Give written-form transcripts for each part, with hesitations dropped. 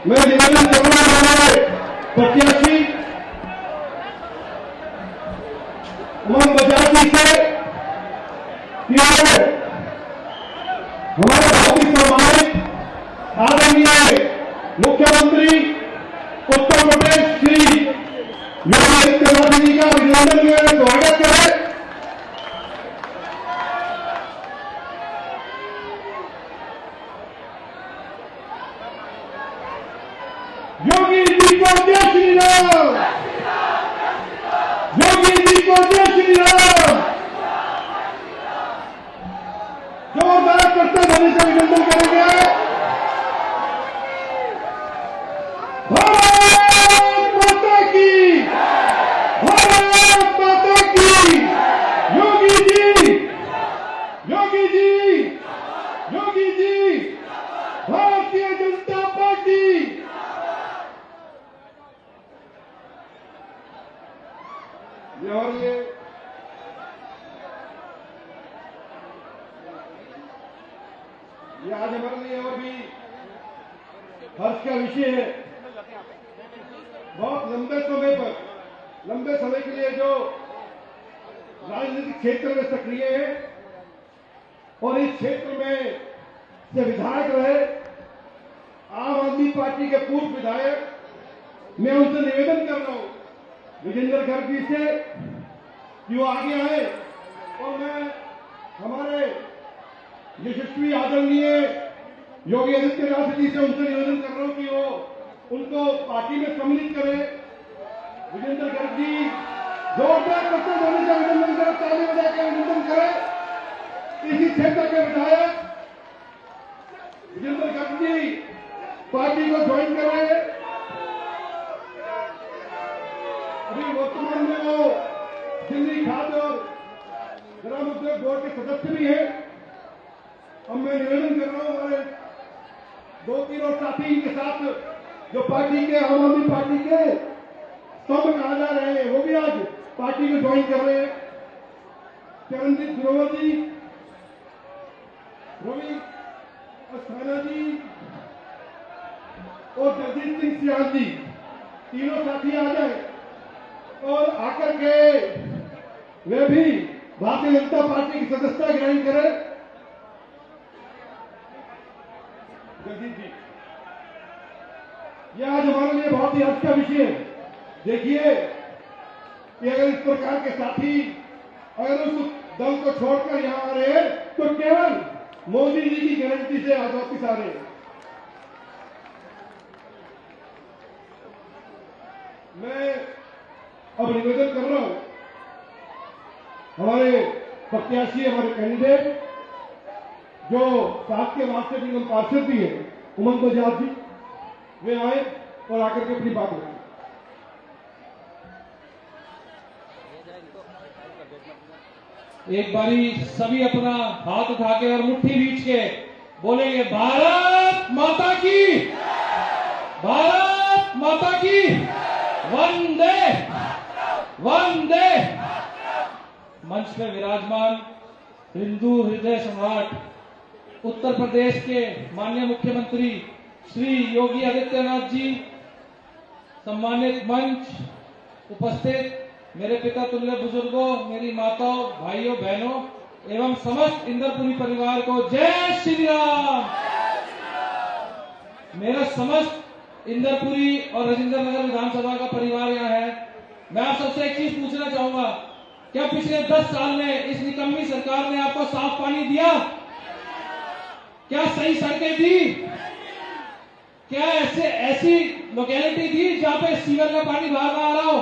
मैं निवेदन करूंगा हमारे प्रत्याशी उमंग बजाज जी से कि हमारे बहुत ही सम्मानित आदरणीय मुख्यमंत्री उत्तर प्रदेश श्री योगी आदित्यनाथ जी का अभिनंदन में स्वागत करें। योगी जी को जय श्री राम, योगी जी को जय श्री राम। जोरदार करते ध्वनि से अभिनंदन करेंगे। भारत माता की, भारत माता की। योगी जी, योगी जी, योगी जी, भारतीय जनता पार्टी। और ये आज हमारे लिए और भी हर्ष का विषय है। बहुत लंबे समय के लिए जो राजनीतिक क्षेत्र में सक्रिय है और इस क्षेत्र में से विधायक रहे आम आदमी पार्टी के पूर्व विधायक, मैं उनसे निवेदन कर रहा हूं विजेंद्र गर्ग जी से कि वो आगे आए और मैं हमारे यशस्वी आदरणीय योगी आदित्यनाथ जी से उनसे निवेदन कर रहा हूं कि वो उनको पार्टी में सम्मिलित करें। विजेंद्र गर्ग जी जोरदार करते ध्वनि से अभिनंदन करें, ताली बजा के अभिनंदन करें। इसी क्षेत्र के विधायक विजेंद्र गर्ग जी पार्टी को ज्वाइन कर रहे हैं। अभी वर्तमान में वो दिल्ली खाद्य और ग्राम उद्योग बोर्ड के सदस्य भी हैं। अब मैं निवेदन कर रहा हूं हमारे 2-3 और साथी के साथ जो पार्टी के आम आदमी पार्टी के स्तंभ कहा जा रहे हैं वो भी आज पार्टी को ज्वाइन कर रहे हैं। चरणजीत ग्रोवर जी, रवि अस्थाना जी और जगजीत सिंह सियाल जी, तीनों साथी आ जाए और आकर के वे भी भारतीय जनता पार्टी की सदस्यता ग्रहण करें। जगजीत जी, यह आज हमारे लिए बहुत ही हर्ष का विषय है। देखिए कि अगर इस प्रकार के साथी अगर उस दल को छोड़कर यहां आ रहे हैं तो केवल मोदी जी की गारंटी से आज वापिस आ रहे हैं। मैं अब निवेदन कर रहा हूं हमारे प्रत्याशी, हमारे कैंडिडेट जो साथ के वास्ते निगम पार्षद भी है उमंग बजाज जी, वे आए और आकर के अपनी बात रखें। एक बारी सभी अपना हाथ उठा के और मुट्ठी बीच के बोलेंगे भारत माता की, भारत माता की, वंदे वंदे। मंच पे विराजमान हिंदू हृदय सम्राट उत्तर प्रदेश के माननीय मुख्यमंत्री श्री योगी आदित्यनाथ जी, सम्मानित मंच उपस्थित मेरे पिता तुल्य बुजुर्गों, मेरी माताओं, भाइयों, बहनों एवं समस्त इंद्रपुरी परिवार को जय श्री राम। मेरा समस्त इंद्रपुरी और राजेंद्र नगर विधानसभा का परिवार यहाँ है। मैं आप सबसे एक चीज पूछना चाहूंगा, क्या पिछले 10 साल में इस निकम्मी सरकार ने आपको साफ पानी दिया? क्या सही सड़कें दी? क्या ऐसी लोकेलिटी थी जहां पे सीवर का पानी बाहर आ रहा हो?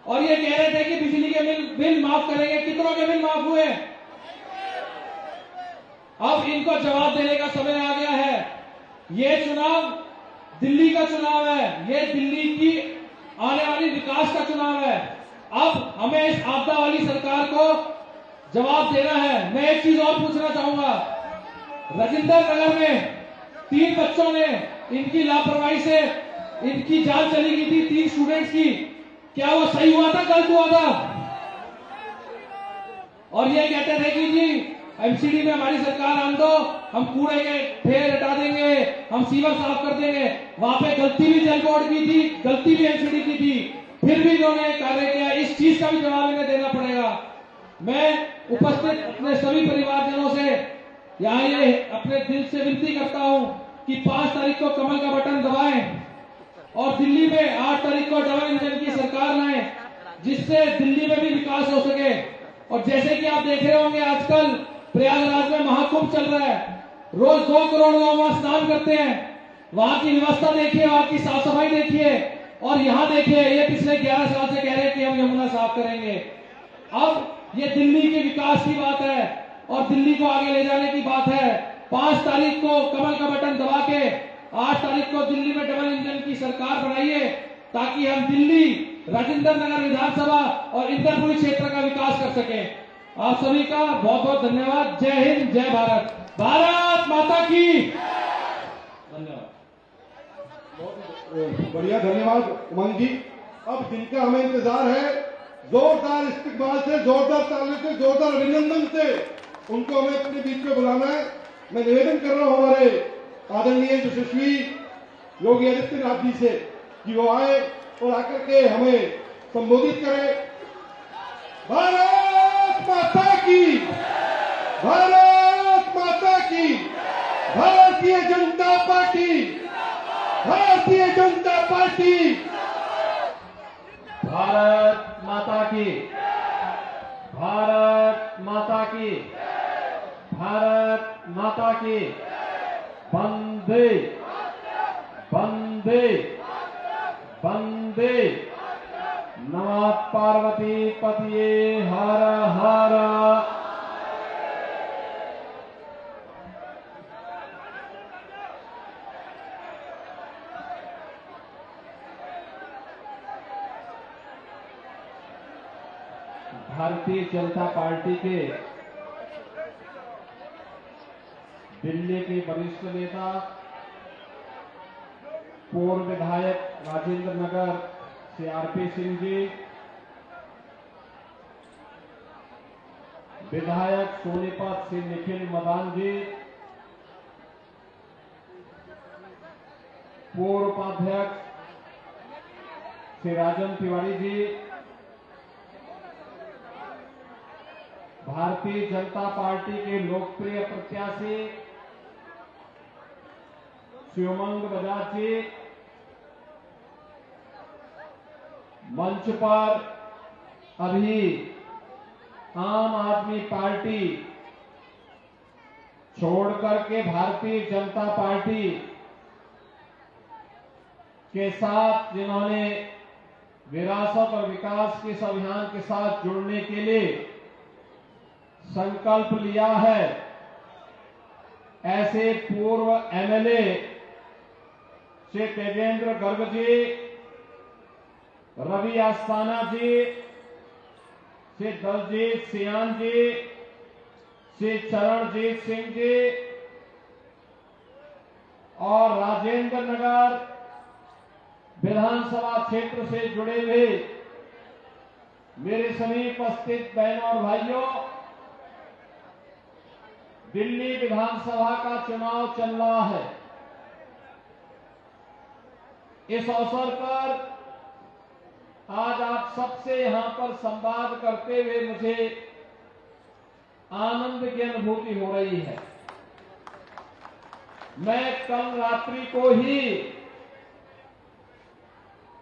और ये कह रहे थे कि बिजली के बिल माफ करेंगे। कितनों के बिल माफ हुए? अब इनको जवाब देने का समय आ गया है। ये चुनाव दिल्ली का चुनाव है, ये दिल्ली की आने वाली विकास का चुनाव है। अब हमें इस आपदा वाली सरकार को जवाब देना है। मैं एक चीज और पूछना चाहूंगा, राजेंद्र नगर में 3 बच्चों ने इनकी लापरवाही से इनकी जान चली गई थी, 3 स्टूडेंट्स की। क्या वो सही हुआ था, गलत हुआ था? और ये कहते थे कि जी एमसीडी में हमारी सरकार आन दो, हम कूड़े के ढेर हटा देंगे, हम सीवर साफ कर देंगे। वहां पे गलती भी जल बोर्ड की थी, गलती भी एनसीडी की थी, फिर भी इन्होंने कार्य किया। इस चीज का भी जवाब इन्हें देना पड़ेगा। मैं उपस्थित अपने सभी परिवारजनों से यहाँ ये अपने दिल से विनती करता हूं कि 5 तारीख को कमल का बटन दबाएं और दिल्ली में 8 तारीख को डबल इंजन की सरकार लाएं, जिससे दिल्ली में भी विकास हो सके। और जैसे कि आप देख रहे होंगे आजकल प्रयागराज में महाकुंभ चल रहा है, रोज 2 करोड़ लोग वहां स्नान करते हैं। वहां की व्यवस्था देखिए, वहां की साफ सफाई देखिए, और यहाँ देखिए ये पिछले 11 साल से कह रहे हैं कि हम यमुना साफ करेंगे। अब ये दिल्ली के विकास की बात है और दिल्ली को आगे ले जाने की बात है। 5 तारीख को कमल का बटन दबा के 8 तारीख को दिल्ली में डबल इंजन की सरकार बनाइए, ताकि हम दिल्ली, राजेंद्र नगर विधानसभा और इंदरपुरी क्षेत्र का विकास कर सके। आप सभी का बहुत बहुत धन्यवाद। जय हिंद, जय भारत, भारत माता की धन्यवाद। बढ़िया, धन्यवाद उमंग जी। अब जिनका हमें इंतजार है, जोरदार इस्तकबाल से, जोरदार तालियों से, जोरदार अभिनंदन से उनको हमें अपने बीच में बुलाना है। मैं निवेदन कर रहा हूं हमारे आदरणीय यशस्वी योगी आदित्यनाथ जी से कि वो आए और आकर के हमें संबोधित करें। भारत माता की, भारत माता की, भारतीय जनता पार्टी, भारतीय जनता पार्टी, भारत माता की, भारत माता की, भारत माता की, वंदे वंदे वंदे, नमः पार्वती पतिये हर हर। भारतीय जनता पार्टी के दिल्ली के वरिष्ठ नेता, पूर्व विधायक राजेंद्र नगर से आरपी सिंह जी, विधायक सोनीपत से निखिल मदान जी, पूर्व उपाध्यक्ष श्री राजन तिवारी जी, भारतीय जनता पार्टी के लोकप्रिय प्रत्याशी शिवमंग बजाज जी, मंच पर अभी आम आदमी पार्टी छोड़ करके भारतीय जनता पार्टी के साथ जिन्होंने विरासत और विकास के इस अभियान के साथ जुड़ने के लिए संकल्प लिया है, ऐसे पूर्व एमएलए श्री तेजेंद्र गर्ग जी, रवि आस्थाना जी, श्री दलजीत सियान जी, श्री चरणजीत सिंह जी और राजेंद्र नगर विधानसभा क्षेत्र से जुड़े हुए मेरे सभी उपस्थित बहनों और भाइयों, दिल्ली विधानसभा का चुनाव चल रहा है। इस अवसर पर आज आप सबसे यहां पर संवाद करते हुए मुझे आनंद की अनुभूति हो रही है। मैं कल रात्रि को ही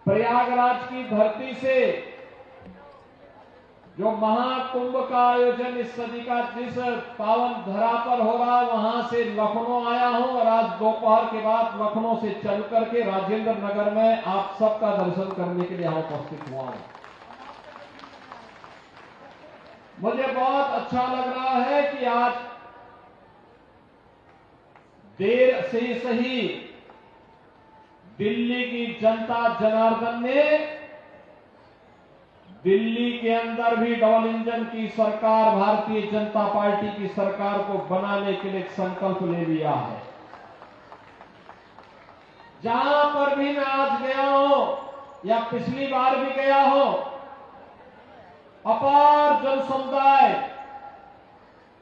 प्रयागराज की धरती से जो महाकुंभ का आयोजन इस सदी का जिस पावन धरा पर हो रहा, वहां से लखनऊ आया हूं और आज दोपहर के बाद लखनऊ से चल करके राजेंद्र नगर में आप सबका दर्शन करने के लिए यहां उपस्थित हुआ हूं। मुझे बहुत अच्छा लग रहा है कि आज देर से सही दिल्ली की जनता जनार्दन ने दिल्ली के अंदर भी डबल इंजन की सरकार, भारतीय जनता पार्टी की सरकार को बनाने के लिए एक संकल्प ले लिया है। जहां पर भी मैं आज गया हूं या पिछली बार भी गया हूं, अपार जन समुदाय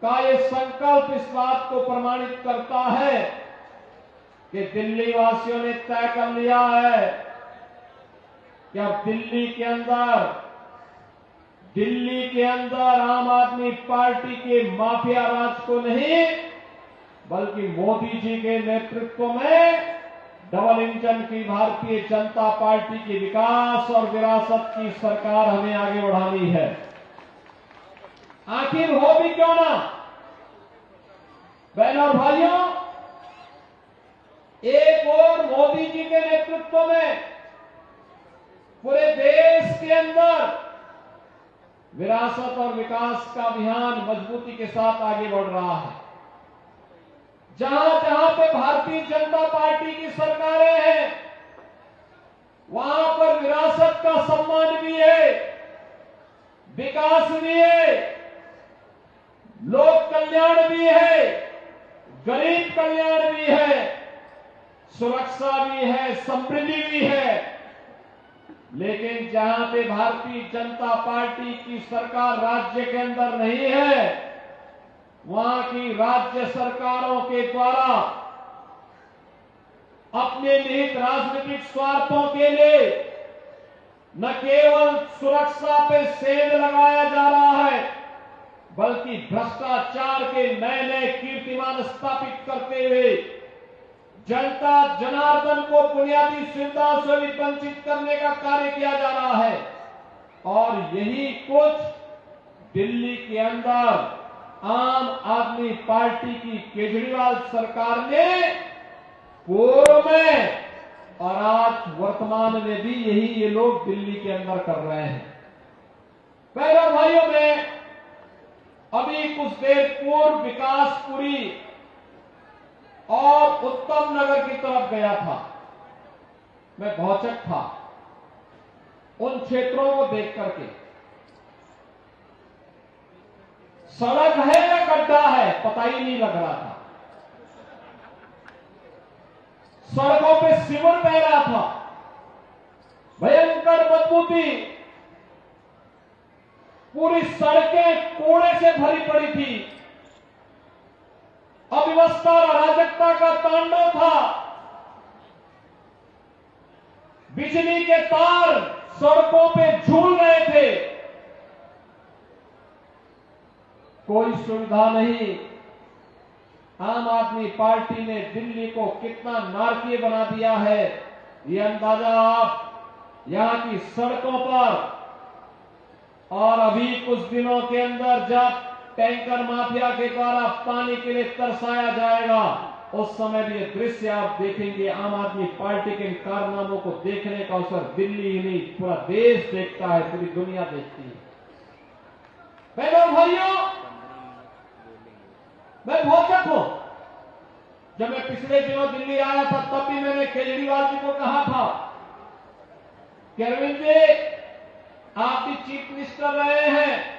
का ये संकल्प इस बात को प्रमाणित करता है कि दिल्ली वासियों ने तय कर लिया है कि अब दिल्ली के अंदर आम आदमी पार्टी के माफिया राज को नहीं, बल्कि मोदी जी के नेतृत्व में डबल इंजन की भारतीय जनता पार्टी की विकास और विरासत की सरकार हमें आगे बढ़ानी है। आखिर हो भी क्यों ना, बहनों और भाइयों, एक और मोदी जी के नेतृत्व में पूरे देश के अंदर विरासत और विकास का अभियान मजबूती के साथ आगे बढ़ रहा है। जहां जहां पे भारतीय जनता पार्टी की सरकारें हैं, वहां पर विरासत का सम्मान भी है, विकास भी है, लोक कल्याण भी है, गरीब कल्याण भी है, सुरक्षा भी है, समृद्धि भी है। लेकिन जहां पे भारतीय जनता पार्टी की सरकार राज्य के अंदर नहीं है, वहां की राज्य सरकारों के द्वारा अपने निहित राजनीतिक स्वार्थों के लिए न केवल सुरक्षा पे सेंध लगाया जा रहा है, बल्कि भ्रष्टाचार के नए नए कीर्तिमान स्थापित करते हुए जनता जनार्दन को बुनियादी सुविधाओं से भी वंचित करने का कार्य किया जा रहा है। और यही कुछ दिल्ली के अंदर आम आदमी पार्टी की केजरीवाल सरकार ने पूर्व में और आज वर्तमान में भी यही ये लोग दिल्ली के अंदर कर रहे हैं। बहनों भाइयों, में अभी कुछ देर पूर्व विकासपुरी और उत्तम नगर की तरफ गया था। मैं भौचक था उन क्षेत्रों को देख करके। सड़क है या गड्ढा है पता ही नहीं लग रहा था। सड़कों पे सीवर बह रहा था, भयंकर बदबू थी, पूरी सड़कें कूड़े से भरी पड़ी थी, अव्यवस्था और अराजकता का तांडव था। बिजली के तार सड़कों पे झूल रहे थे, कोई सुविधा नहीं। आम आदमी पार्टी ने दिल्ली को कितना नारकीय बना दिया है, ये अंदाजा आप यहां की सड़कों पर, और अभी कुछ दिनों के अंदर जब टैंकर माफिया के द्वारा पानी के लिए तरसाया जाएगा, उस समय भी ये दृश्य आप देखेंगे। आम आदमी पार्टी के इन कारनामों को देखने का अवसर दिल्ली ही नहीं पूरा देश देखता है, पूरी दुनिया देखती है। बहनों भाइयों, मैं भौचक हूं। जब मैं पिछले दिनों दिल्ली आया था तब भी मैंने केजरीवाल जी को कहा था कि अरविंद जी, आप भी चीफ मिनिस्टर रहे हैं,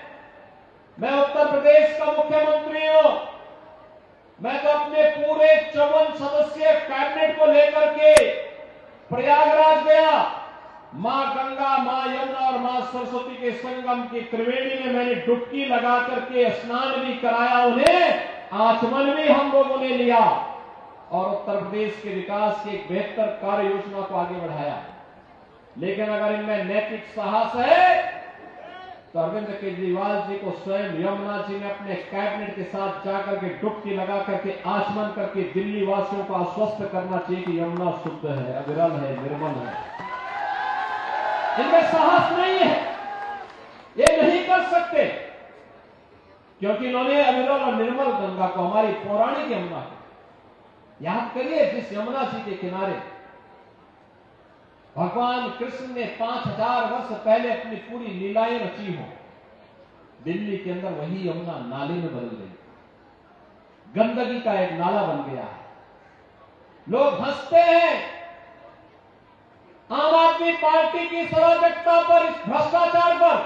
मैं उत्तर प्रदेश का मुख्यमंत्री हूं, मैं तो अपने पूरे 54 सदस्यीय कैबिनेट को लेकर के प्रयागराज गया। मां गंगा, मां यमुना और मां सरस्वती के संगम की त्रिवेणी में मैंने डुबकी लगा करके स्नान भी कराया, उन्हें आचमन भी हम लोगों ने लिया और उत्तर प्रदेश के विकास की एक बेहतर कार्य योजना को आगे बढ़ाया। लेकिन अगर इनमें नैतिक साहस है तो अरविंद केजरीवाल जी को स्वयं यमुना जी ने अपने कैबिनेट के साथ जाकर के डुबकी लगा करके आचमन करके दिल्ली वासियों को आश्वस्त करना चाहिए कि यमुना शुद्ध है, अविरल है, निर्मल है। इनमें साहस नहीं है, ये नहीं कर सकते, क्योंकि इन्होंने अविरल और निर्मल गंगा को, हमारी पौराणिक यमुना को याद करिए, जिस यमुना जी के किनारे भगवान कृष्ण ने 5000 वर्ष पहले अपनी पूरी लीलाएं रची हो, दिल्ली के अंदर वही यमुना नाले में बदल गई, गंदगी का एक नाला बन गया है। लोग हंसते हैं आम आदमी पार्टी की अराजकता पर, इस भ्रष्टाचार पर।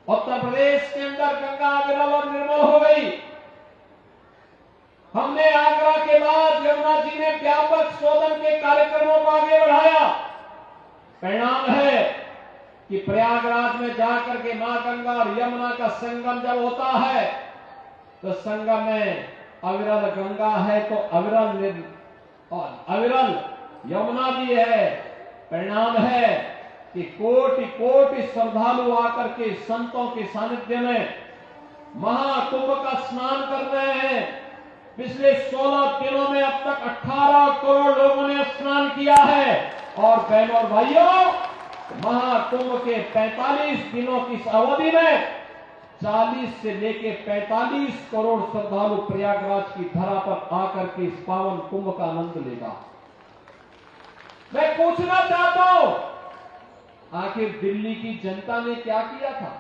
उत्तर प्रदेश के अंदर गंगा अविरल और निर्मल हो गई। हमने आगरा के बाद यमुना जी ने व्यापक शोधन के कार्यक्रमों को आगे बढ़ाया। परिणाम है कि प्रयागराज में जाकर के मां गंगा और यमुना का संगम जब होता है तो संगम में अविरल गंगा है तो अविरल यमुना भी है। परिणाम है कि कोटि कोटि श्रद्धालु आकर के संतों के सानिध्य में महाकुंभ का स्नान कर रहे हैं। पिछले 16 दिनों में अब तक 18 करोड़ लोगों ने स्नान किया है। और बहनों और भाइयों, महाकुंभ के 45 दिनों की अवधि में 40 से लेकर 45 करोड़ श्रद्धालु प्रयागराज की धरा पर आकर के इस पावन कुंभ का आनंद लेगा। मैं पूछना चाहता हूं, आखिर दिल्ली की जनता ने क्या किया था?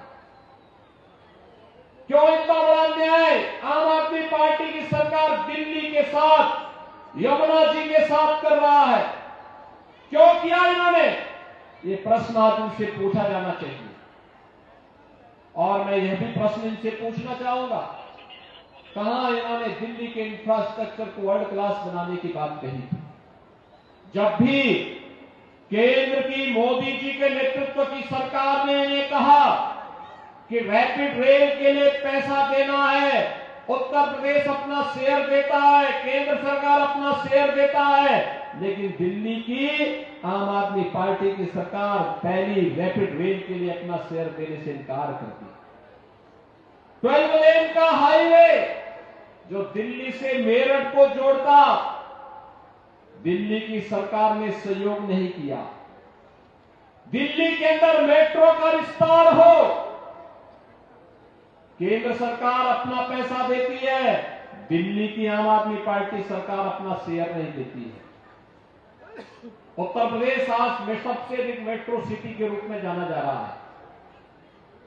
क्यों इतना बड़ा अन्याय आम आदमी पार्टी की सरकार दिल्ली के साथ, यमुना जी के साथ कर रहा है? क्यों किया इन्होंने? ये प्रश्न आज इनसे पूछा जाना चाहिए। और मैं यह भी प्रश्न इनसे पूछना चाहूंगा, कहां इन्होंने दिल्ली के इंफ्रास्ट्रक्चर को वर्ल्ड क्लास बनाने की बात कही थी? जब भी केंद्र की मोदी जी के नेतृत्व की सरकार ने इन्हें कहा कि रैपिड रेल के लिए पैसा देना है, उत्तर प्रदेश अपना शेयर देता है, केंद्र सरकार अपना शेयर देता है, लेकिन दिल्ली की आम आदमी पार्टी की सरकार पहली रैपिड रेल के लिए अपना शेयर देने से इनकार करती। 12 लेन का हाईवे जो दिल्ली से मेरठ को जोड़ता, दिल्ली की सरकार ने सहयोग नहीं किया। दिल्ली के अंदर मेट्रो का विस्तार हो, केंद्र सरकार अपना पैसा देती है, दिल्ली की आम आदमी पार्टी सरकार अपना शेयर नहीं देती है। उत्तर प्रदेश आज में सबसे अधिक मेट्रो सिटी के रूप में जाना जा रहा है।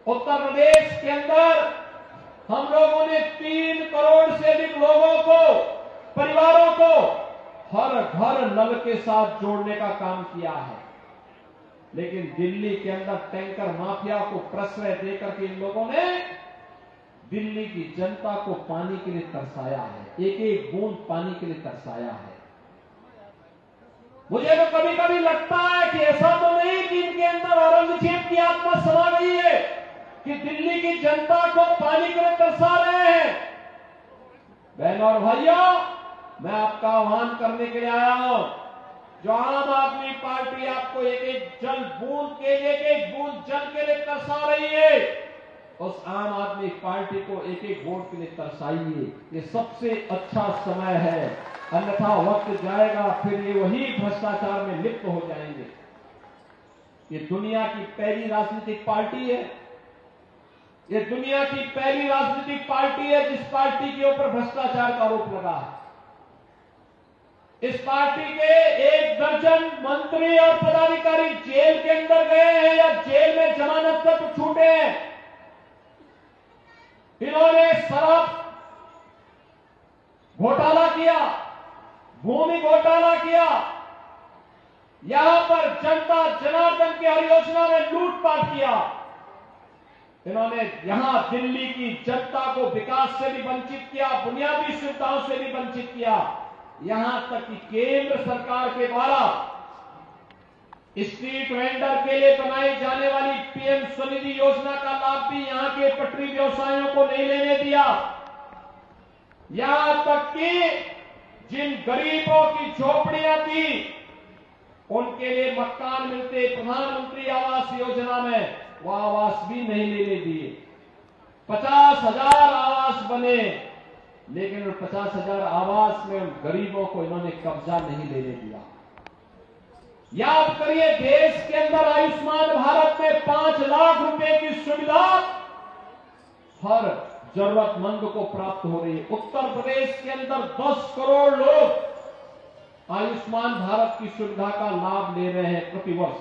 उत्तर प्रदेश के अंदर हम लोगों ने 3 करोड़ से अधिक लोगों को, परिवारों को हर घर नल के साथ जोड़ने का काम किया है। लेकिन दिल्ली के अंदर टैंकर माफिया को प्रश्रय देकर के इन लोगों ने दिल्ली की जनता को पानी के लिए तरसाया है, एक एक बूंद पानी के लिए तरसाया है। मुझे तो कभी कभी लगता है कि ऐसा तो नहीं कि इनके अंदर औरंगजेब की आत्मा समा गई है कि दिल्ली की जनता को पानी के लिए तरसा रहे हैं। बहनों और भाइयों, मैं आपका आह्वान करने के लिए आया हूं, जो आम आदमी पार्टी आपको एक एक जल बूंद के लिए, एक एक बूंद जल के लिए तरसा रही है, उस आम आदमी पार्टी को एक एक वोट के लिए तरसाइए। ये सबसे अच्छा समय है, अन्यथा वक्त जाएगा फिर ये वही भ्रष्टाचार में लिप्त हो जाएंगे। ये दुनिया की पहली राजनीतिक पार्टी है, ये दुनिया की पहली राजनीतिक पार्टी है जिस पार्टी के ऊपर भ्रष्टाचार का आरोप लगा है। इस पार्टी के 1 दर्जन मंत्री और पदाधिकारी जेल के अंदर गए हैं या जेल में जमानत पर छूटे हैं। इन्होंने शराब घोटाला किया, भूमि घोटाला किया, यहां पर जनता जनार्दन की हर योजना में लूटपाट किया। इन्होंने यहां दिल्ली की जनता को विकास से भी वंचित किया, बुनियादी सुविधाओं से भी वंचित किया। यहां तक कि केंद्र सरकार के द्वारा स्ट्रीट वेंडर के लिए बनाई जाने वाली पीएम स्वनिधि योजना का लाभ भी यहां के पटरी व्यवसायियों को नहीं लेने दिया। यहां तक कि जिन गरीबों की झोपड़ियां थी उनके लिए मकान मिलते प्रधानमंत्री आवास योजना में, वो आवास भी नहीं लेने दिए। 50,000 आवास बने, लेकिन उन 50,000 आवास में उन गरीबों को इन्होंने कब्जा नहीं लेने दिया। याद करिए, देश के अंदर आयुष्मान भारत में 5 लाख रुपए की सुविधा हर जरूरतमंद को प्राप्त हो रही है। उत्तर प्रदेश के अंदर 10 करोड़ लोग आयुष्मान भारत की सुविधा का लाभ ले रहे हैं प्रतिवर्ष,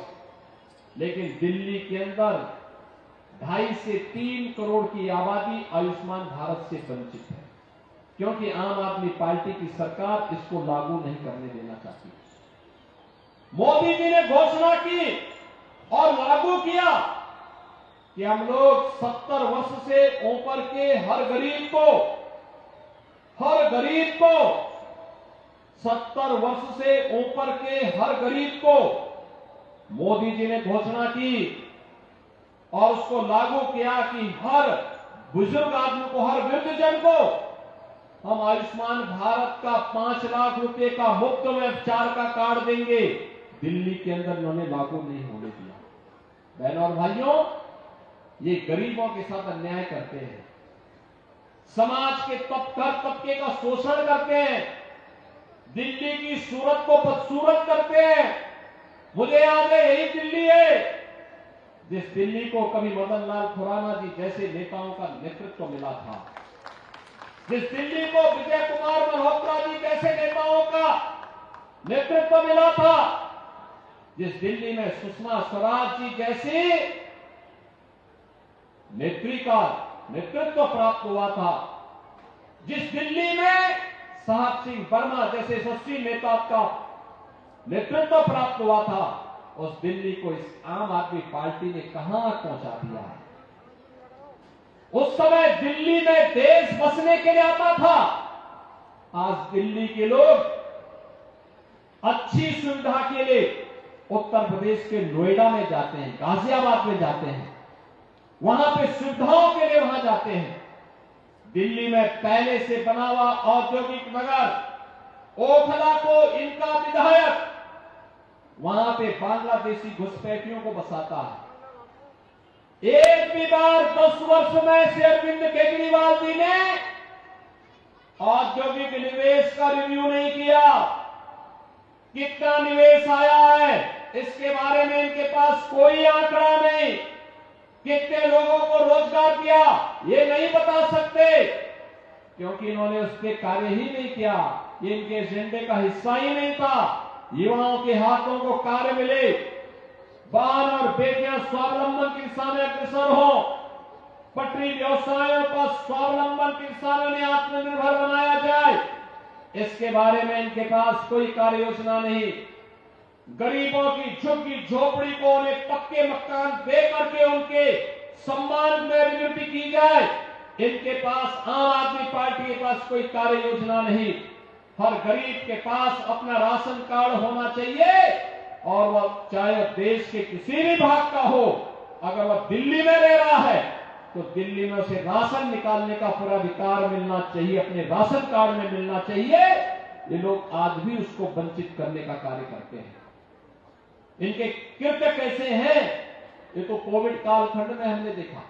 लेकिन दिल्ली के अंदर 2.5 से 3 करोड़ की आबादी आयुष्मान भारत से वंचित है, क्योंकि आम आदमी पार्टी की सरकार इसको लागू नहीं करने देना चाहती। मोदी जी ने घोषणा की और लागू किया कि हम लोग 70 वर्ष से ऊपर के हर गरीब को 70 वर्ष से ऊपर के हर गरीब को मोदी जी ने घोषणा की और उसको लागू किया कि हर बुजुर्ग आदमी को, हर वृद्धजन को हम आयुष्मान भारत का 5 लाख रुपए का मुफ्त में उपचार का कार्ड देंगे। दिल्ली के अंदर उन्होंने लागू नहीं होने दिया। बहनों और भाइयों, ये गरीबों के साथ अन्याय करते हैं, समाज के तबके का शोषण करते हैं, दिल्ली की सूरत को बदसूरत करते हैं। मुझे याद है, यही दिल्ली है जिस दिल्ली को कभी मदन लाल खुराना जी जैसे नेताओं का नेतृत्व मिला था, जिस दिल्ली को विजय कुमार मल्होत्रा जी जैसे नेताओं का नेतृत्व मिला था, जिस दिल्ली में सुषमा स्वराज जी जैसी नेत्री का नेतृत्व प्राप्त हुआ था, जिस दिल्ली में साहब सिंह वर्मा जैसे यशस्वी नेता का नेतृत्व प्राप्त हुआ था, उस दिल्ली को इस आम आदमी पार्टी ने कहां पहुंचा दिया है। उस समय दिल्ली में देश बसने के लिए आता था, आज दिल्ली के लोग अच्छी सुविधा के लिए उत्तर प्रदेश के नोएडा में जाते हैं, गाजियाबाद में जाते हैं, वहां पे सुविधाओं के लिए वहां जाते हैं। दिल्ली में पहले से बना हुआ औद्योगिक नगर ओखला को इनका विधायक वहां पे बांग्लादेशी घुसपैठियों को बसाता है। एक भी बार 10 वर्ष में से अरविंद केजरीवाल जी ने औद्योगिक निवेश का रिव्यू नहीं किया। कितना निवेश आया है इसके बारे में इनके पास कोई आंकड़ा नहीं। कितने लोगों को रोजगार दिया ये नहीं बता सकते, क्योंकि इन्होंने उस पर कार्य ही नहीं किया। ये इनके एजेंडे का हिस्सा ही नहीं था। युवाओं के हाथों को कार्य मिले, बहन और बेटियां स्वावलंबन की दिशा में अग्रसर हो, पटरी व्यवसायों को स्वावलंबन की दिशा में आत्मनिर्भर बनाया जाए, इसके बारे में इनके पास कोई कार्य योजना नहीं। गरीबों की झुग्गी झोपड़ी को उन्हें पक्के मकान दे करके उनके सम्मान में अभिवृद्धि की जाए, इनके पास आम आदमी पार्टी के पास कोई कार्य योजना नहीं। हर गरीब के पास अपना राशन कार्ड होना चाहिए, और वह चाहे देश के किसी भी भाग का हो, अगर वह दिल्ली में रह रहा है तो दिल्ली में उसे राशन निकालने का पूरा अधिकार मिलना चाहिए, अपने राशन कार्ड में मिलना चाहिए। ये लोग आज भी उसको वंचित करने का कार्य करते हैं। इनके कृत्य कैसे हैं ये तो कोविड कालखंड में हमने देखा,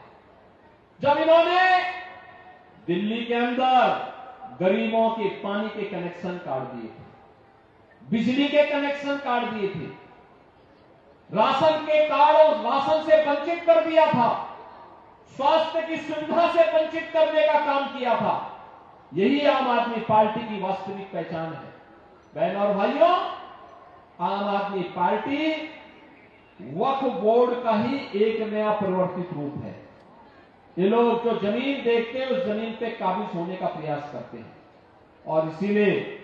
जब इन्होंने दिल्ली के अंदर गरीबों के पानी के कनेक्शन काट दिए थे, बिजली के कनेक्शन काट दिए थे, राशन के कार्डों राशन से वंचित कर दिया था, स्वास्थ्य की सुविधा से वंचित करने का काम किया था। यही आम आदमी पार्टी की वास्तविक पहचान है। बहनों और भाइयों, आम आदमी पार्टी वक्फ बोर्ड का ही एक नया परिवर्तित रूप है। ये लोग जो जमीन देखते हैं उस जमीन पे काबिज होने का प्रयास करते हैं, और इसीलिए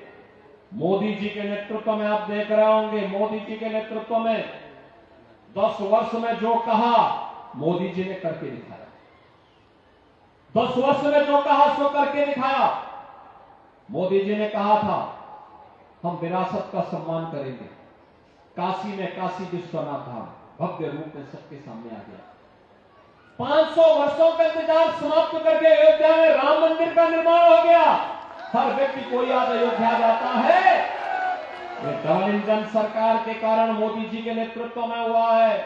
मोदी जी के नेतृत्व में आप देख रहे होंगे, मोदी जी के नेतृत्व में 10 वर्ष में जो कहा मोदी जी ने करके दिखाया। 10 वर्ष में जो कहा सो करके दिखाया। मोदी जी ने कहा था हम विरासत का सम्मान करेंगे, काशी में काशी विश्वनाथ धाम भव्य रूप में सबके सामने आ गया। 500 वर्षों का इंतजार समाप्त करके अयोध्या में राम मंदिर का निर्माण हो गया। हर व्यक्ति को याद अयोध्या जाता है, ये डबल इंजन सरकार के कारण मोदी जी के नेतृत्व में हुआ है।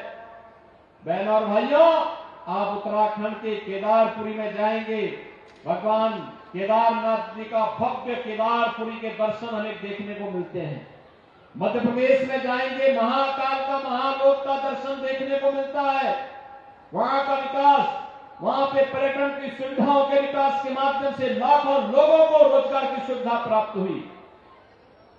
बहनों और भाइयों, आप उत्तराखंड के केदारपुरी में जाएंगे, भगवान केदारनाथ जी का भव्य केदारपुरी के दर्शन हमें देखने को मिलते हैं। मध्य प्रदेश में जाएंगे, महाकाल का महालोक का दर्शन देखने को मिलता है। वहां का विकास, वहां पे पर्यटन की सुविधाओं के विकास के माध्यम से लाखों लोगों को रोजगार की सुविधा प्राप्त हुई।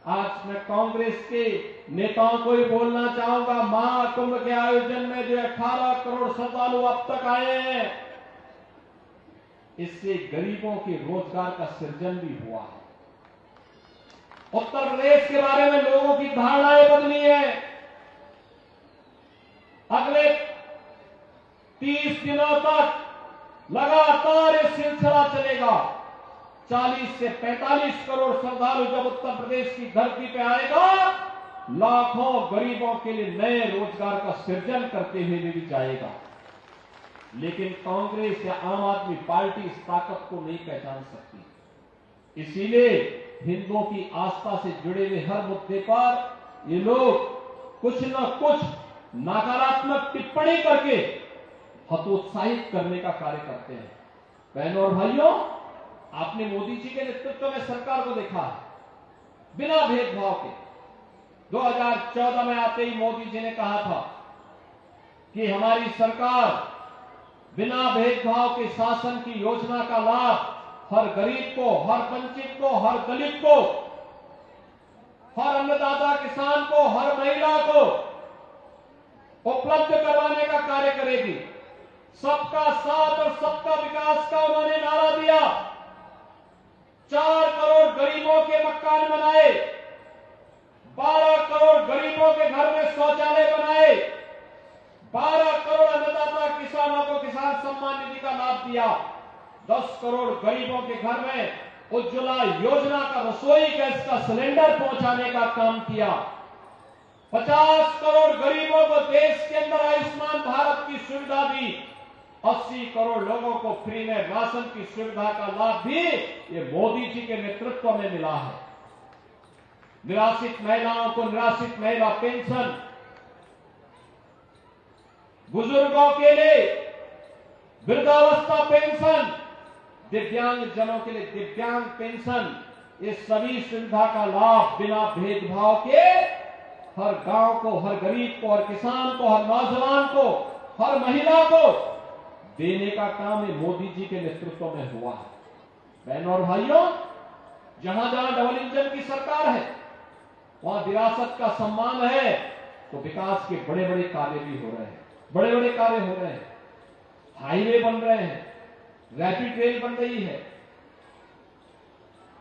आज मैं कांग्रेस के नेताओं को ही बोलना चाहूंगा, महाकुंभ के आयोजन में जो 18 करोड़ श्रद्धालु अब तक आए हैं, इससे गरीबों के रोजगार का सृजन भी हुआ है। उत्तर प्रदेश के बारे में लोगों की धारणाएं बदली है। अगले 30 दिनों तक लगातार ये सिलसिला चलेगा। 40 से 45 करोड़ श्रद्धालु जब उत्तर प्रदेश की धरती पे आएगा, लाखों गरीबों के लिए नए रोजगार का सृजन करते हुए भी जाएगा। लेकिन कांग्रेस या आम आदमी पार्टी इस ताकत को नहीं पहचान सकती। इसीलिए हिंदुओं की आस्था से जुड़े हुए हर मुद्दे पर ये लोग कुछ न कुछ नकारात्मक टिप्पणी करके हतोत्साहित करने का कार्य करते हैं। बहनों और भाइयों, आपने मोदी जी के नेतृत्व में सरकार को देखा है, बिना भेदभाव के 2014 में आते ही मोदी जी ने कहा था कि हमारी सरकार बिना भेदभाव के शासन की योजना का लाभ हर गरीब को, हर वंचित को, हर दलित को, हर अन्नदाता किसान को, हर महिला को उपलब्ध करवाने का कार्य करेगी। सबका साथ और सबका विकास का उन्होंने नारा दिया। 4 करोड़ गरीबों के मकान बनाए, 12 करोड़ गरीबों के घर में शौचालय बनाए, 12 करोड़ अन्नदाता किसानों को किसान सम्मान निधि का लाभ दिया, 10 करोड़ गरीबों के घर में उज्ज्वला योजना का रसोई गैस का सिलेंडर पहुंचाने का काम किया, 50 करोड़ गरीबों को देश के अंदर आयुष्मान भारत की सुविधा दी, 80 करोड़ लोगों को फ्री में राशन की सुविधा का लाभ भी ये मोदी जी के नेतृत्व में मिला है। निराश्रित महिलाओं को निराश्रित महिला पेंशन, बुजुर्गों के लिए वृद्धावस्था पेंशन, दिव्यांग जनों के लिए दिव्यांग पेंशन, ये सभी सुविधा का लाभ बिना भेदभाव के हर गांव को, हर गरीब को, हर किसान को, हर नौजवान को, हर महिला को देने का काम ये मोदी जी के नेतृत्व में हुआ है। बहनों और भाइयों, जहां जहां डबल इंजन की सरकार है वहां विरासत का सम्मान है, तो विकास के बड़े बड़े कार्य भी हो रहे हैं, बड़े बड़े कार्य हो रहे हैं। हाईवे बन रहे हैं, रैपिड रेल बन रही है,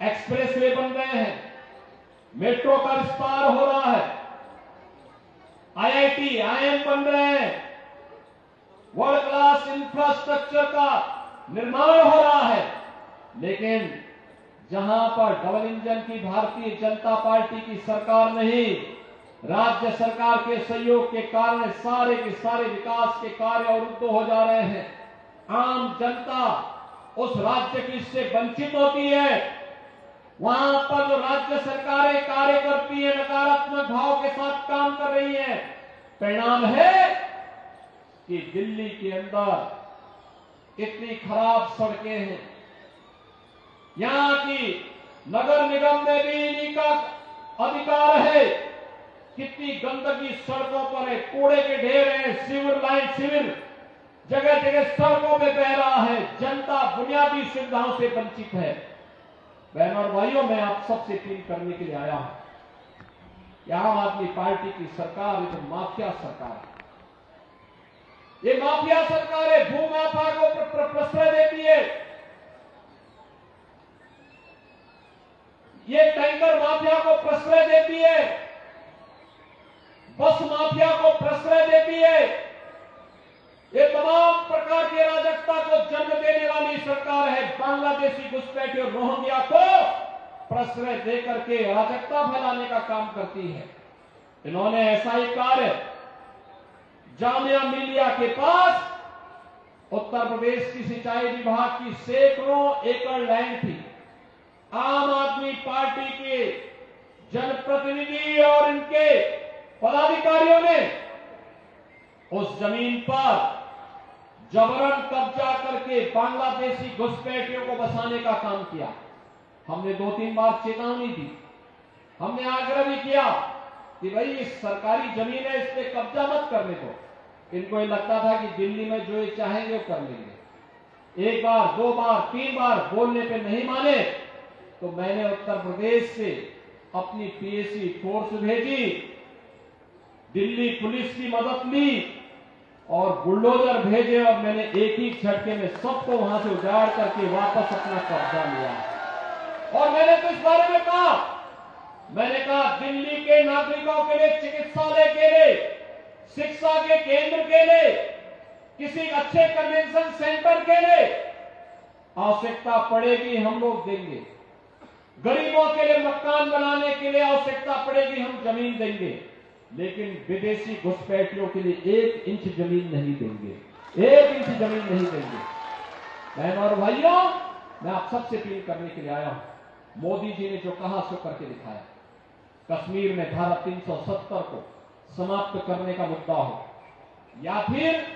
एक्सप्रेस वे बन रहे हैं, मेट्रो का विस्तार हो रहा है, IIT, IIM बन रहे हैं, वर्ल्ड क्लास इंफ्रास्ट्रक्चर का निर्माण हो रहा है। लेकिन जहां पर डबल इंजन की भारतीय जनता पार्टी की सरकार नहीं, राज्य सरकार के सहयोग के कारण सारे के सारे विकास के कार्य अवरुद्ध हो जा रहे हैं। आम जनता उस राज्य की इससे वंचित होती है। वहां पर जो राज्य सरकारें कार्य करती है, नकारात्मक भाव के साथ काम कर रही है, परिणाम है कि दिल्ली के अंदर इतनी खराब सड़कें हैं, यहां की नगर निगम में भी इन्हीं का अधिकार है। कितनी गंदगी सड़कों पर है, कूड़े के ढेर हैं, सीवर जगह जगह सड़कों में बह रहा है, जनता बुनियादी सुविधाओं से वंचित है। बहनों और भाइयों, मैं आप सबसे अपील करने के लिए आया हूं कि आम आदमी पार्टी की सरकार एक माफिया सरकार है। ये माफिया सरकार है, भू माफिया को प्रश्रय देती है, ये टैंकर माफिया को प्रश्रय देती है, बस माफिया को प्रश्रय देती है, ये तमाम प्रकार की अराजकता को जन्म देने वाली सरकार है। बांग्लादेशी घुसपैठियों और रोहिंग्या को प्रश्रय देकर के अराजकता फैलाने का काम करती है। इन्होंने ऐसा ही कार्य जामिया मिलिया के पास उत्तर प्रदेश की सिंचाई विभाग की सैकड़ों एकड़ लैंड थी। आम आदमी पार्टी के जनप्रतिनिधि और इनके पदाधिकारियों ने उस जमीन पर जबरन कब्जा करके बांग्लादेशी घुसपैठियों को बसाने का काम किया। हमने 2-3 बार चेतावनी दी, हमने आग्रह भी किया कि भाई इस सरकारी जमीन है, इस पे कब्जा मत करने दो। इनको ये लगता था कि दिल्ली में जो ये चाहेंगे वो कर लेंगे। 1 बार, 2 बार, 3 बार बोलने पे नहीं माने तो मैंने उत्तर प्रदेश से अपनी पीएसी फोर्स भेजी, दिल्ली पुलिस की मदद ली और बुलडोजर भेजे और मैंने एक ही झटके में सबको वहां से उजाड़ करके वापस अपना कब्जा लिया। और मैंने तो इस बारे में कहा, मैंने कहा दिल्ली के नागरिकों के लिए, चिकित्सालय के लिए, शिक्षा के केंद्र के लिए, किसी अच्छे कन्वेंशन सेंटर के लिए आवश्यकता पड़ेगी हम लोग देंगे। गरीबों के लिए मकान बनाने के लिए आवश्यकता पड़ेगी हम जमीन देंगे, लेकिन विदेशी घुसपैठियों के लिए 1 इंच जमीन नहीं देंगे। 1 इंच जमीन नहीं देंगे। बहनों और भाइयों, मैं आप सबसे अपील करने के लिए आया हूं। मोदी जी ने जो कहा सो करके दिखाया। कश्मीर में धारा 370 को समाप्त करने का मुद्दा हो या फिर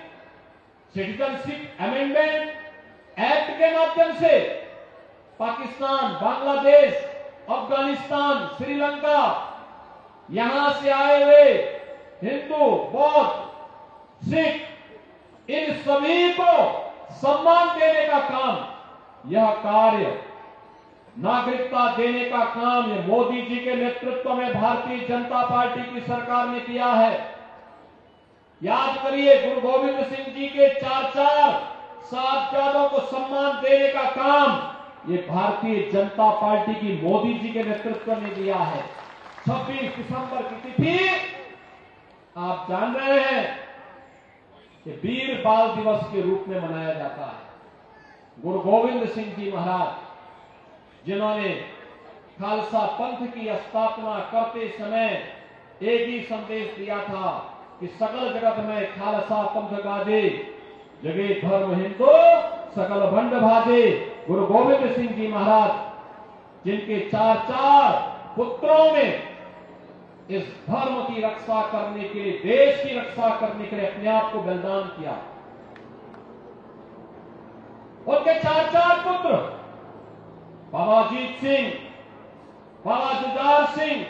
सिटीजनशिप अमेंडमेंट एक्ट के माध्यम से पाकिस्तान, बांग्लादेश, अफगानिस्तान, श्रीलंका, यहां से आए हुए हिंदू, बौद्ध, सिख, इन सभी को सम्मान देने का काम, यह कार्य नागरिकता देने का काम ये मोदी जी के नेतृत्व में भारतीय जनता पार्टी की सरकार ने किया है। याद करिए, गुरु गोविंद सिंह जी के 4 साहिबजादों को सम्मान देने का काम ये भारतीय जनता पार्टी की मोदी जी के नेतृत्व ने दिया है। 26 दिसंबर की तिथि आप जान रहे हैं कि वीर बाल दिवस के रूप में मनाया जाता है। गुरु गोविंद सिंह जी महाराज, जिन्होंने खालसा पंथ की स्थापना करते समय एक ही संदेश दिया था कि सकल जगत में खालसा पंथ गाजे, जगे धर्म हिंदू सकल भंड भाजे। गुरु गोविंद सिंह जी महाराज, जिनके 4 पुत्रों में इस धर्म की रक्षा करने के लिए, देश की रक्षा करने के लिए अपने आप को बलिदान किया। उनके 4 पुत्र, बाबा अजीत सिंह, बाबा जुझार सिंह,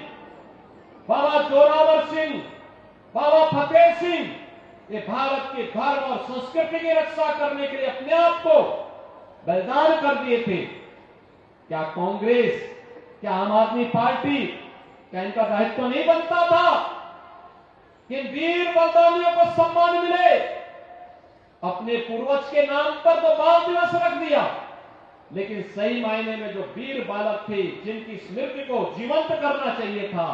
बाबा जोरावर सिंह, बाबा फतेह सिंह, ये भारत के धर्म और संस्कृति की रक्षा करने के लिए अपने आप को बलिदान कर दिए थे। क्या कांग्रेस, क्या आम आदमी पार्टी, क्या इनका दायित्व नहीं बनता था कि वीर बलिदानियों को सम्मान मिले? अपने पूर्वज के नाम पर तो बाल दिवस रख दिया, लेकिन सही मायने में जो वीर बालक थे, जिनकी स्मृति को जीवंत करना चाहिए था,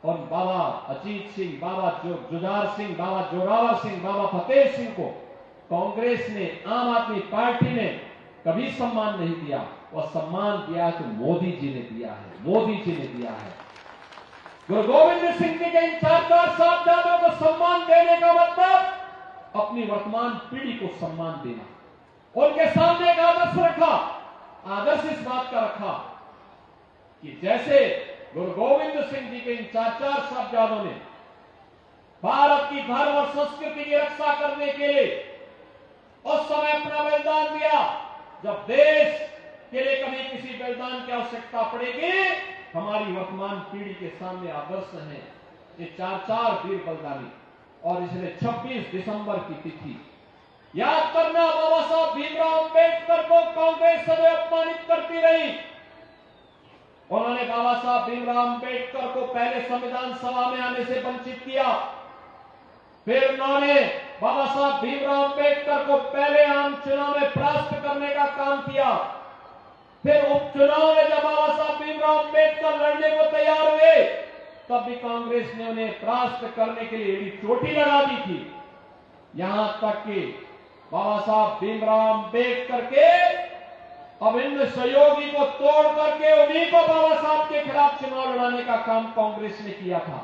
और बाबा अजीत सिंह, बाबा जुझार सिंह, बाबा जोरावर सिंह, बाबा फतेह सिंह को कांग्रेस ने, आम आदमी पार्टी ने कभी सम्मान नहीं दिया। वह सम्मान दिया तो मोदी जी ने दिया है, मोदी जी ने दिया है। गुरु गोविंद सिंह जी के इन 4 साहिबजादों को सम्मान देने का मतलब अपनी वर्तमान पीढ़ी को सम्मान देना। उनके सामने एक आदर्श रखा। आदर्श इस बात का रखा कि जैसे गुरु गोविंद सिंह जी के इन 4 साहिबजादों ने भारत की धर्म और संस्कृति की रक्षा करने के लिए उस समय अपना बलिदान दिया, जब देश के लिए कभी किसी बलिदान की आवश्यकता पड़ेगी, हमारी वर्तमान पीढ़ी के सामने आदर्श है ये 4 वीर बलिदानी। और इसलिए 26 दिसंबर की तिथि याद करना, बाबा साहब भीमराव अंबेडकर को कांग्रेस सदैव अपमानित करती रही। उन्होंने बाबा साहब भीमराव अंबेडकर को पहले संविधान सभा में आने से वंचित किया, फिर उन्होंने बाबा साहब भीमराव अंबेडकर को पहले आम चुनाव में परास्त करने का काम किया, फिर उपचुनाव में जब बाबा साहब भीमराव अंबेडकर लड़ने को तैयार हुए, तब भी कांग्रेस ने उन्हें परास्त करने के लिए एड़ी चोटी लगा दी थी। यहां तक कि बाबा साहब भीमराव अंबेडकर के अभिन्न सहयोगी को तोड़ करके उन्हीं को बाबा साहब के खिलाफ चुनाव लड़ाने का काम कांग्रेस ने किया था।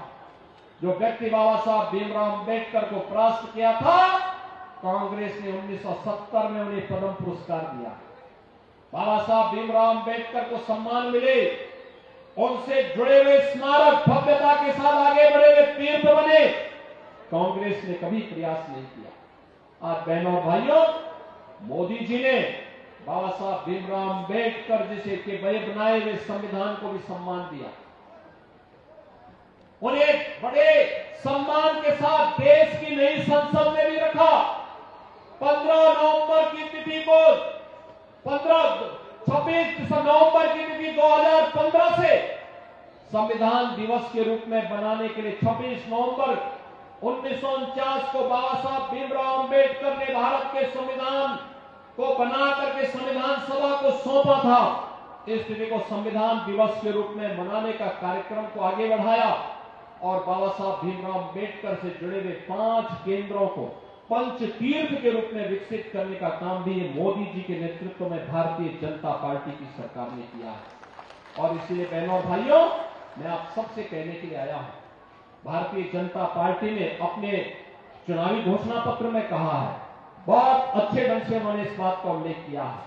जो व्यक्ति बाबा साहब भीमराव अंबेडकर को परास्त किया था, कांग्रेस ने 1970 में उन्हें पद्म पुरस्कार दिया। बाबा साहब भीमराव अंबेडकर को सम्मान मिले, उनसे जुड़े हुए स्मारक भव्यता के साथ आगे बढ़े हुए तीर्थ बने, कांग्रेस ने कभी प्रयास नहीं किया। आज बहनों और भाइयों, मोदी जी ने बाबा साहब भीमराव अंबेडकर जिसे के बनाए हुए संविधान को भी सम्मान दिया। उन्हें बड़े सम्मान के साथ देश की नई संसद में भी रखा। 15 नवंबर की तिथि को 26 नवंबर की तिथि 2015 से संविधान दिवस के रूप में बनाने के लिए 26 नवंबर 1949 को बाबा साहब भीमराव अंबेडकर ने भारत के संविधान को बना करके संविधान सभा को सौंपा था। इस तिथि को संविधान दिवस के रूप में मनाने का कार्यक्रम को आगे बढ़ाया और बाबा साहब भीमराव अंबेडकर से जुड़े हुए 5 केंद्रों को पंच तीर्थ के रूप में विकसित करने का काम भी ये मोदी जी के नेतृत्व में भारतीय जनता पार्टी की सरकार ने किया है। और इसलिए बहनों और भाइयों, मैं आप सबसे कहने के लिए आया हूं, भारतीय जनता पार्टी ने अपने चुनावी घोषणा पत्र में कहा है बहुत अच्छे ढंग से उन्होंने इस बात का उल्लेख किया है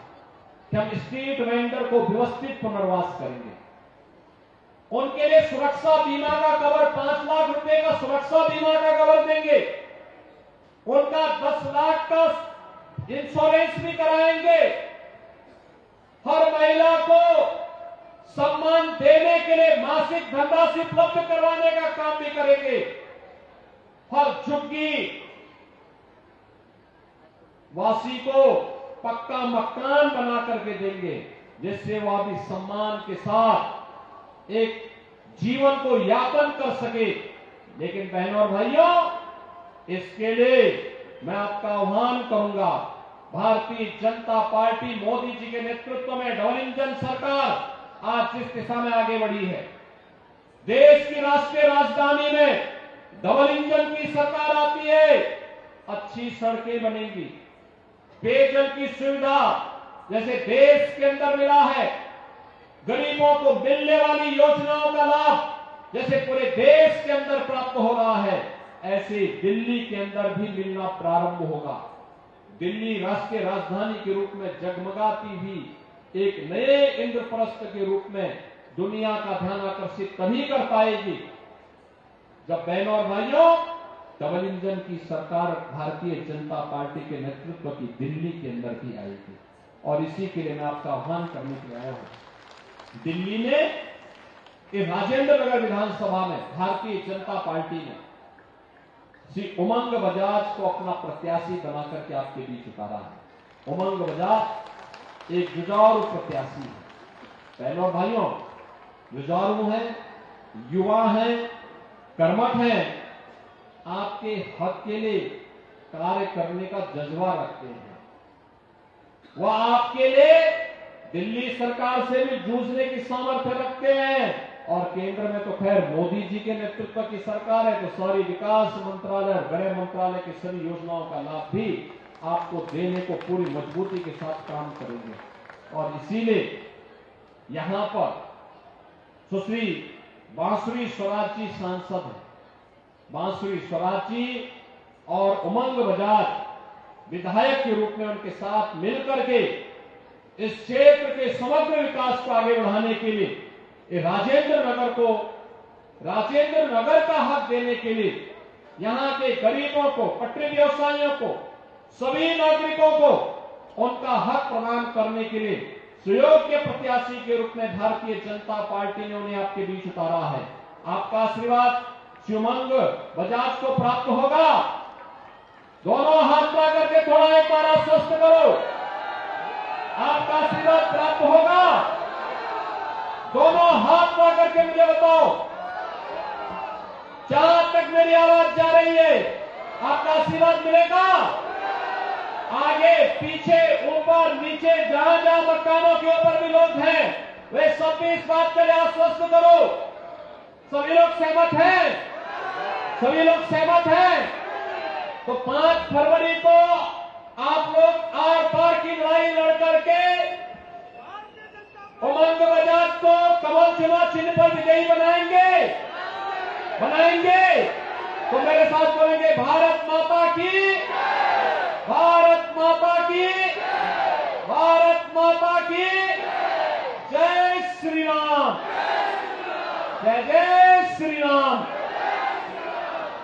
कि हम स्ट्रीट वेंडर को व्यवस्थित पुनर्वास करेंगे। उनके लिए सुरक्षा बीमा का कवर 5 लाख रुपए का सुरक्षा बीमा का कवर देंगे। उनका 10 लाख का इंश्योरेंस भी कराएंगे। हर महिला को सम्मान देने के लिए मासिक धनराशि उपलब्ध करवाने का काम भी करेंगे। हर झुग्गी वासी को पक्का मकान बना करके देंगे, जिससे वह भी सम्मान के साथ एक जीवन को यापन कर सके। लेकिन बहनों और भाइयों, इसके लिए मैं आपका आह्वान करूंगा, भारतीय जनता पार्टी मोदी जी के नेतृत्व में डबल इंजन सरकार आज जिस दिशा में आगे बढ़ी है, देश की राष्ट्रीय राजधानी में डबल इंजन की सरकार आती है। अच्छी सड़कें बनेंगी, पेयजल की सुविधा जैसे देश के अंदर मिला है, गरीबों को मिलने वाली योजनाओं का लाभ जैसे पूरे देश के अंदर प्राप्त हो रहा है, ऐसे दिल्ली के अंदर भी मिलना प्रारंभ होगा। दिल्ली राष्ट्रीय राजधानी के रूप में जगमगाती हुई एक नए इंद्रप्रस्थ के रूप में दुनिया का ध्यान आकर्षित तभी कर पाएगी जब बहनों और भाइयों डबल इंजन की सरकार भारतीय जनता पार्टी के नेतृत्व की दिल्ली के अंदर भी आएगी। और इसी के लिए मैं आपका आह्वान करने के लिए आया हूं। दिल्ली में राजेंद्र नगर विधानसभा में भारतीय जनता पार्टी ने श्री उमंग बजाज को अपना प्रत्याशी बनाकर के आपके बीच उतारा है। उमंग बजाज एक जुझारू प्रत्याशी है। बहनों और भाइयों, जुझारू है, युवा है, कर्मठ है, आपके हक के लिए कार्य करने का जज्बा रखते हैं। वह आपके लिए दिल्ली सरकार से भी जूझने की सामर्थ्य रखते हैं। और केंद्र में तो खैर मोदी जी के नेतृत्व की सरकार है, तो सारी विकास मंत्रालय, गृह मंत्रालय की सभी योजनाओं का लाभ भी आपको देने को पूरी मजबूती के साथ काम करेंगे। और इसीलिए यहां पर सुश्री बांसुरी स्वराज जी सांसद है। बांसुरी स्वराज जी और उमंग बजाज विधायक के रूप में उनके साथ मिलकर के इस क्षेत्र के समग्र विकास को आगे बढ़ाने के लिए राजेंद्र नगर का हक देने के लिए यहां के गरीबों को, पटरी व्यवसायियों को, सभी नागरिकों को उनका हक प्रदान करने के लिए सुयोग्य प्रत्याशी के रूप में भारतीय जनता पार्टी ने उन्हें आपके बीच उतारा है। आपका आशीर्वाद उमंग बजाज को प्राप्त होगा। दोनों हाथ मिला करके थोड़ा एक बार आश्वस्त करो, आपका आशीर्वाद प्राप्त होगा। दोनों हाथ मिला करके मुझे बताओ, जहां तक मेरी आवाज जा रही है आपका आशीर्वाद मिलेगा। आगे पीछे ऊपर नीचे जहां जहां मकानों के ऊपर भी लोग हैं, वे सब भी इस बात के लिए आश्वस्त करो। सभी लोग सहमत हैं? सभी लोग सहमत हैं? तो 5 फरवरी को आप लोग आर पार की लड़ाई लड़ करके उमंग बजाज को कमल चुनाव चिन्ह पर विजयी बनाएंगे। तो मेरे साथ बोलेंगे, भारत माता की